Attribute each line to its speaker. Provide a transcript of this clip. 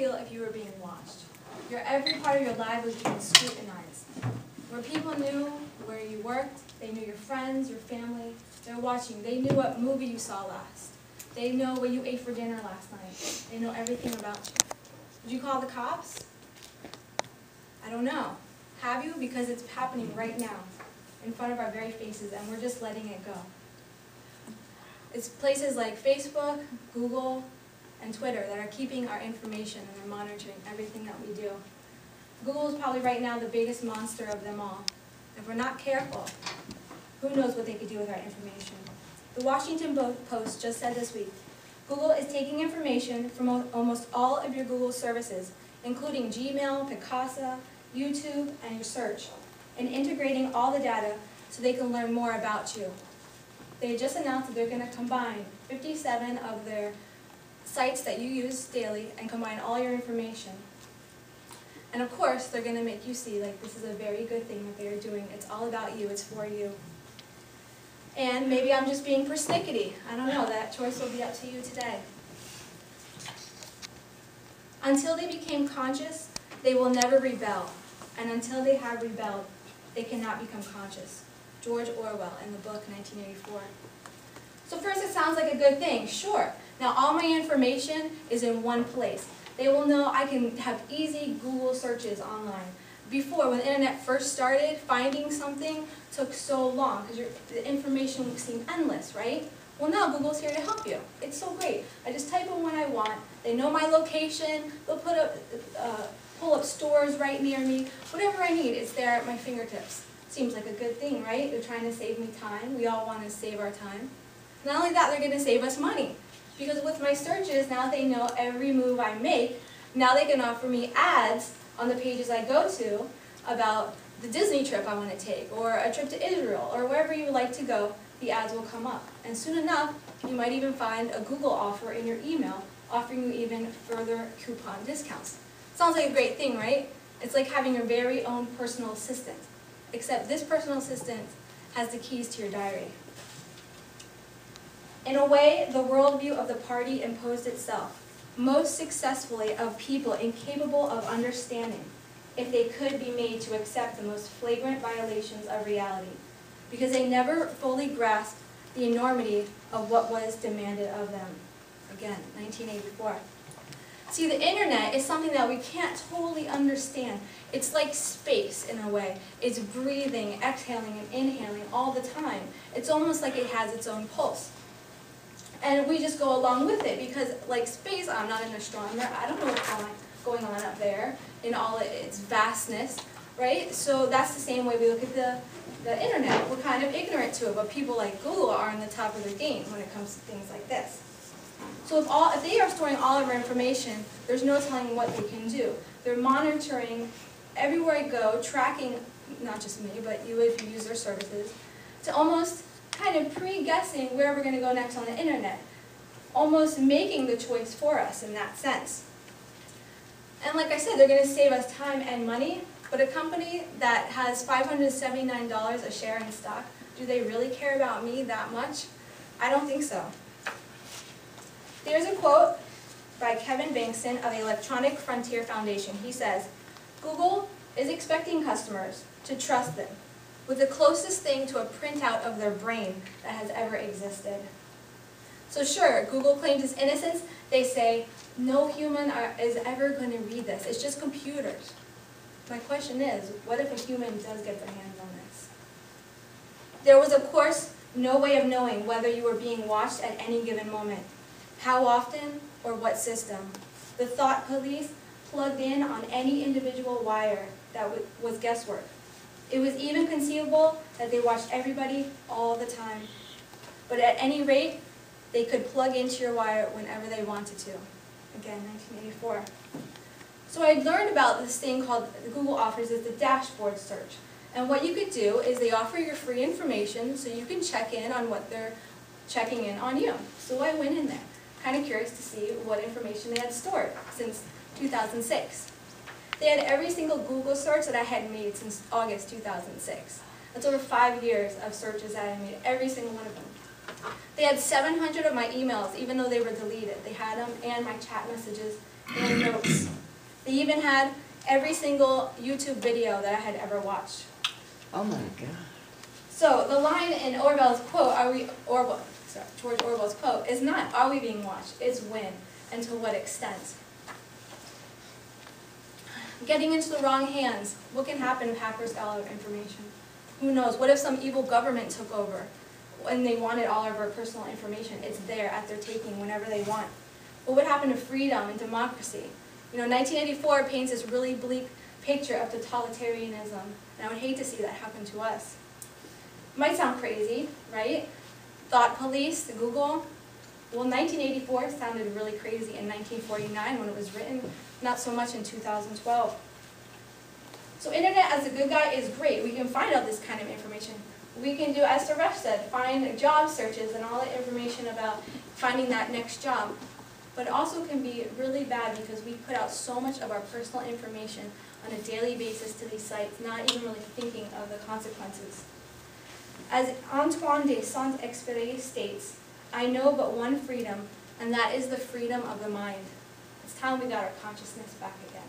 Speaker 1: feel if you were being watched? Every part of your life was being scrutinized. Where people knew where you worked, they knew your friends, your family, they were watching. They knew what movie you saw last. They know what you ate for dinner last night. They know everything about you. Did you call the cops? I don't know. Have you? Because it's happening right now in front of our very faces, and we're just letting it go. It's places like Facebook, Google, and Twitter that are keeping our information and they're monitoring everything that we do. Google is probably right now the biggest monster of them all. If we're not careful, who knows what they could do with our information. The Washington Post just said this week, Google is taking information from almost all of your Google services, including Gmail, Picasa, YouTube, and your search, and integrating all the data so they can learn more about you. They just announced that they're going to combine 57 of their sites that you use daily and combine all your information. And of course, they're going to make you see like this is a very good thing that they're doing. It's all about you. It's for you. And maybe I'm just being persnickety. I don't know. That choice will be up to you today. Until they became conscious, they will never rebel. And until they have rebelled, they cannot become conscious. George Orwell in the book 1984. So first it sounds like a good thing. Sure. Now all my information is in one place. They will know I can have easy Google searches online. Before, when the internet first started, finding something took so long because the information seemed endless, right? Well, now Google's here to help you. It's so great. I just type in what I want. They know my location. They'll pull up stores right near me. Whatever I need, it's there at my fingertips. Seems like a good thing, right? They're trying to save me time. We all want to save our time. Not only that, they're going to save us money. Because with my searches, now they know every move I make. Now they can offer me ads on the pages I go to about the Disney trip I want to take, or a trip to Israel, or wherever you would like to go, the ads will come up. And soon enough, you might even find a Google offer in your email offering you even further coupon discounts. Sounds like a great thing, right? It's like having your very own personal assistant. Except this personal assistant has the keys to your diary. In a way, the worldview of the party imposed itself, most successfully of people incapable of understanding, if they could be made to accept the most flagrant violations of reality, because they never fully grasped the enormity of what was demanded of them. Again, 1984. See, the internet is something that we can't totally understand. It's like space in a way. It's breathing, exhaling, and inhaling all the time. It's almost like it has its own pulse. And we just go along with it because, like space, I'm not an astronomer. I don't know what's going on up there in all its vastness, right? So that's the same way we look at the internet. We're kind of ignorant to it, but people like Google are on the top of their game when it comes to things like this. So if they are storing all of our information, there's no telling what they can do. They're monitoring everywhere I go, tracking, not just me, but you if you use their services, to almost kind of pre-guessing where we're going to go next on the internet, almost making the choice for us in that sense. And like I said, they're going to save us time and money, but a company that has $579 a share in stock, do they really care about me that much? I don't think so. There's a quote by Kevin Bankston of the Electronic Frontier Foundation. He says, Google is expecting customers to trust them with the closest thing to a printout of their brain that has ever existed. So sure, Google claims its innocence. They say, no human is ever going to read this. It's just computers. My question is, what if a human does get their hands on this? There was, of course, no way of knowing whether you were being watched at any given moment, how often, or what system. The thought police plugged in on any individual wire that was guesswork. It was even conceivable that they watched everybody all the time. But at any rate, they could plug into your wire whenever they wanted to. Again, 1984. So I learned about this thing called, the Google offers is the dashboard search. And what you could do is they offer your free information so you can check in on what they're checking in on you. So I went in there, kind of curious to see what information they had stored since 2006. They had every single Google search that I had made since August 2006. That's over 5 years of searches that I made, every single one of them. They had 700 of my emails, even though they were deleted. They had them, and my chat messages, and notes. They even had every single YouTube video that I had ever watched.
Speaker 2: Oh my God.
Speaker 1: So the line in Orwell's quote, George Orwell's quote, is not "Are we being watched?" It's when and to what extent. Getting into the wrong hands. What can happen if hackers got all our information? Who knows? What if some evil government took over and they wanted all of our personal information? It's there at their taking whenever they want. What would happen to freedom and democracy? 1984 paints this really bleak picture of totalitarianism, and I would hate to see that happen to us. Might sound crazy, right? Thought police, Google. Well, 1984 sounded really crazy in 1949 when it was written, not so much in 2012. So internet as a good guy is great. We can find out this kind of information. We can do, as Suresh said, find job searches and all the information about finding that next job. But it also can be really bad because we put out so much of our personal information on a daily basis to these sites, not even really thinking of the consequences. As Antoine de Saint-Exupéry states, "I know but one freedom, and that is the freedom of the mind." It's time we got our consciousness back again.